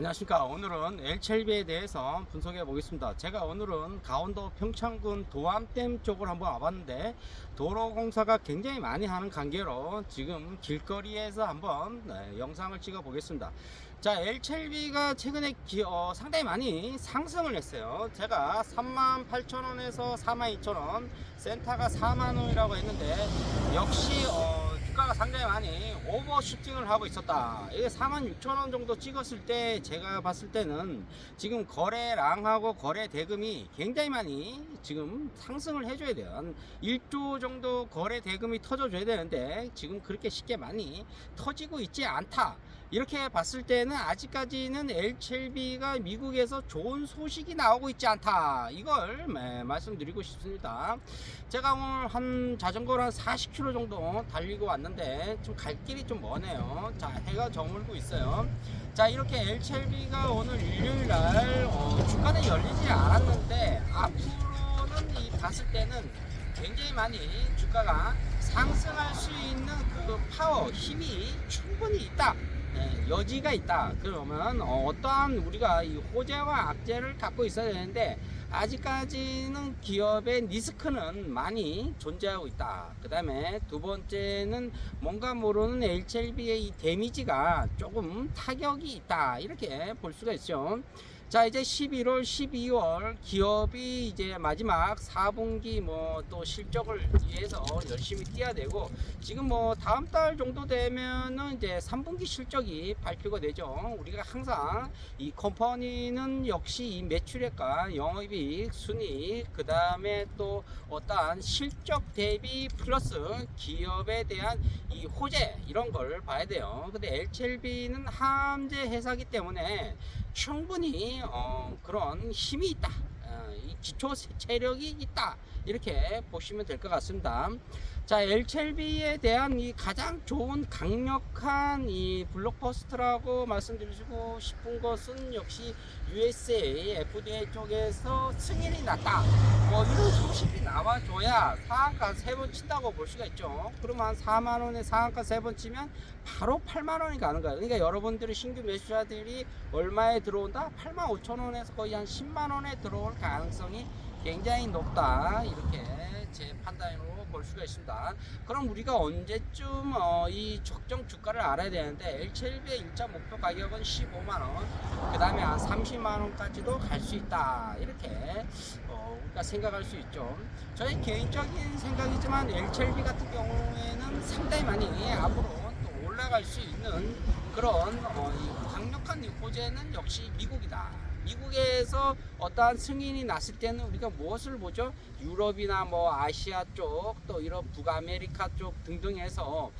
안녕하십니까. 오늘은 엘첼비에 대해서 분석해 보겠습니다. 제가 오늘은 강원도 평창군 도암댐 쪽으로 한번 와봤는데 도로공사가 굉장히 많이 하는 관계로 지금 길거리에서 한번 영상을 찍어 보겠습니다. 자, 엘첼비가 최근에 상당히 많이 상승을 했어요. 제가 38,000원에서 42,000원, 센터가 4만원이라고 했는데 역시 주가가 상당히 많이 오버슈팅을 하고 있었다. 이게 46,000원 정도 찍었을 때 제가 봤을 때는 지금 거래량하고 거래 대금이 굉장히 많이 지금 상승을 해줘야 돼요. 한 1조 정도 거래 대금이 터져줘야 되는데 지금 그렇게 쉽게 많이 터지고 있지 않다. 이렇게 봤을 때는 아직까지는 엘첼비가 미국에서 좋은 소식이 나오고 있지 않다. 이걸 말씀드리고 싶습니다. 제가 오늘 한 자전거로 한 40km 정도 달리고 왔는데 좀 갈 길이 좀 머네요. 자, 해가 저물고 있어요. 자, 이렇게 엘첼비가 오늘 일요일날 주가는 열리지 않았는데 앞으로는 봤을 때는 굉장히 많이 주가가 상승할 수 있는 그 파워, 힘이 충분히 있다. 여지가 있다. 그러면 어떠한 우리가 이 호재와 악재를 갖고 있어야 되는데 아직까지는 기업의 리스크는 많이 존재하고 있다. 그 다음에 두 번째는 뭔가 모르는 엘첼비의 이 데미지가 조금 타격이 있다. 이렇게 볼 수가 있죠. 자, 이제 11월, 12월 기업이 이제 마지막 4분기 또 실적을 위해서 열심히 뛰어야 되고 지금 다음 달 정도 되면은 이제 3분기 실적이 발표가 되죠. 우리가 항상 이 컴퍼니는 역시 이 매출액과 영업이익, 순이익, 그 다음에 또 어떠한 실적 대비 플러스 기업에 대한 이 호재 이런 걸 봐야 돼요. 근데 엘첼비는 함재 회사기 때문에 충분히 그런 힘이 있다. 이 기초 체력이 있다. 이렇게 보시면 될 것 같습니다. 자, 엘첼비에 대한 이 가장 좋은 강력한 이 블록버스터라고 말씀드리고 싶은 것은 역시 USA, FDA 쪽에서 승인이 났다. 이런 소식이 나와줘야 상한가 3번 친다고 볼 수가 있죠. 그러면 한 4만원에 상한가 3번 치면 바로 8만원이 가는 거예요. 그러니까 여러분들이 신규 매수자들이 얼마에 들어온다? 85,000원에서 거의 한 10만원에 들어올 가능성이 굉장히 높다. 이렇게 제 판단으로 볼 수가 있습니다. 그럼 우리가 언제쯤 이 적정 주가를 알아야 되는데 엘첼비의 1차 목표 가격은 15만원, 그 다음에 한 30만원까지도 갈 수 있다. 이렇게 우리가 생각할 수 있죠. 저희 개인적인 생각이지만 엘첼비 같은 경우에는 상당히 많이 앞으로 또 올라갈 수 있는 그런 이 강력한 호재는 역시 미국이다. 미국에서 어떠한 승인이 났을 때는 우리가 무엇을 보죠? 유럽이나 아시아 쪽, 또 이런 북아메리카 쪽 등등 해서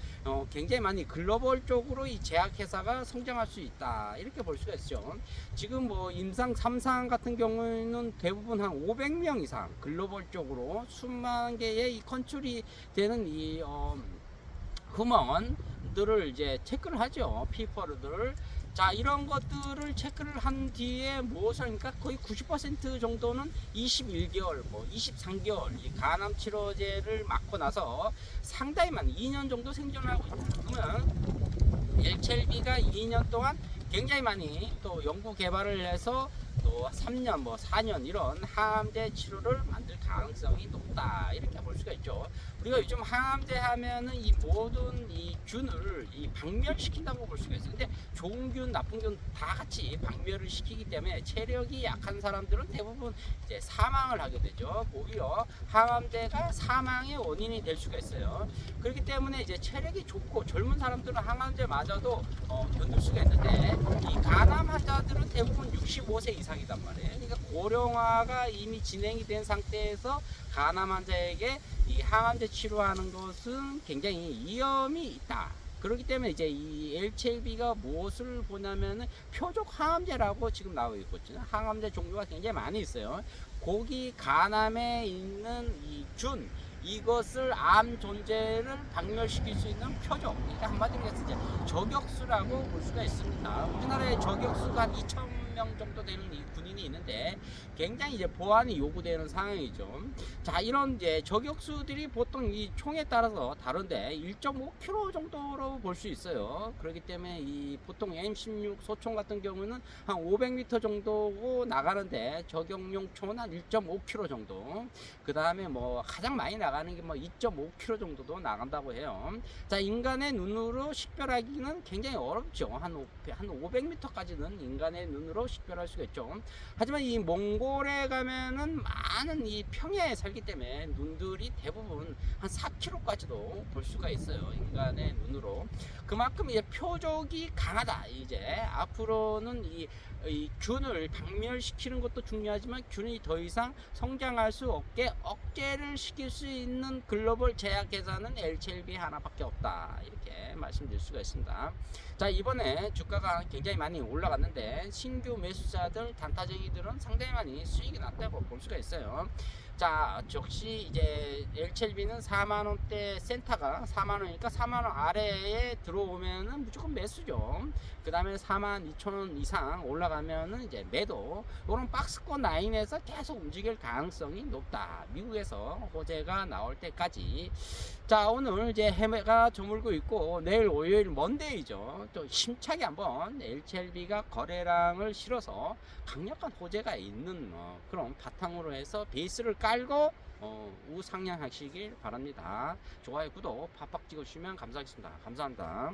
굉장히 많이 글로벌 쪽으로 이 제약회사가 성장할 수 있다. 이렇게 볼 수가 있죠. 지금 임상 3상 같은 경우에는 대부분 한 500명 이상 글로벌 쪽으로 수만 개의 이 컨트롤이 되는 이 흠원들을 이제 체크를 하죠. 피퍼들을. 자, 이런 것들을 체크를 한 뒤에 무엇을 하니까 거의 90% 정도는 21개월, 23개월 이 간암 치료제를 맞고 나서 상당히 많은 2년 정도 생존하고 있다. 그러면 엘첼비가 2년 동안 굉장히 많이 또 연구 개발을 해서 또 3년, 4년 이런 항암제 치료를 만들 가능성이 높다. 이렇게 볼 수가 있죠. 우리가 요즘 항암제 하면은 이 모든 이 균을 박멸시킨다고 볼 수가 있어요. 근데 좋은 균, 나쁜 균 다 같이 박멸을 시키기 때문에 체력이 약한 사람들은 대부분 이제 사망을 하게 되죠. 오히려 항암제가 사망의 원인이 될 수가 있어요. 그렇기 때문에 이제 체력이 좋고 젊은 사람들은 항암제 맞아도 견딜 수가 있는데 이 간암 환자들은 대부분 65세 이상이단 말이에요. 그러니까 고령화가 이미 진행이 된 상태에서 간암 환자에게 이 항암제 치료하는 것은 굉장히 위험이 있다. 그렇기 때문에 이제 이 엘첼비가 무엇을 보냐면은 표적 항암제라고 지금 나오고 있거든요. 항암제 종류가 굉장히 많이 있어요. 고기 간암에 있는 이 균, 이것을 암 존재를 박멸시킬 수 있는 표적. 그러니까 한마디로 해서 이제 저격수라고 볼 수가 있습니다. 우리나라의 저격수가 한 2천 10명 정도 되는 이 군인이 있는데 굉장히 이제 보안이 요구되는 상황이죠. 자, 이런 이제 저격수들이 보통 이 총에 따라서 다른데 1.5km 정도로 볼 수 있어요. 그렇기 때문에 이 보통 M16 소총 같은 경우는 한 500m 정도 나가는데 저격용 총은 한 1.5km 정도. 그 다음에 뭐 가장 많이 나가는 게 뭐 2.5km 정도도 나간다고 해요. 자, 인간의 눈으로 식별하기는 굉장히 어렵죠. 한 500m까지는 인간의 눈으로 식별할 수가 있죠. 하지만 이 몽골에 가면은 많은 이 평야에 살기 때문에 눈들이 대부분 한 4km까지도 볼 수가 있어요. 인간의 눈으로. 그만큼 이제 표적이 강하다. 이제 앞으로는 이 균을 박멸시키는 것도 중요하지만 균이 더 이상 성장할 수 없게 억제를 시킬 수 있는 글로벌 제약회사는 LCLB 하나밖에 없다. 이렇게 말씀드릴 수가 있습니다. 자, 이번에 주가가 굉장히 많이 올라갔는데 신규 매수자들, 단타쟁이들은 상당히 많이 수익이 났다고 볼 수가 있어요. 자, 역시 이제 LCLB는 4만원대 센터가 4만원이니까 4만원 아래에 들어오면은 무조건 매수죠. 그 다음에 42,000원 이상 올라가면은 이제 매도. 이런 박스권 라인에서 계속 움직일 가능성이 높다. 미국에서 호재가 나올 때까지. 자, 오늘 이제 해매가 저물고 있고 내일 월요일 먼데이죠. 또 힘차게 한번 LCLB가 거래량을 실어서 강력한 호재가 있는 그런 바탕으로 해서 베이스를 깔고 우상향하시길 바랍니다. 좋아요, 구독 팍팍 찍어주시면 감사하겠습니다. 감사합니다.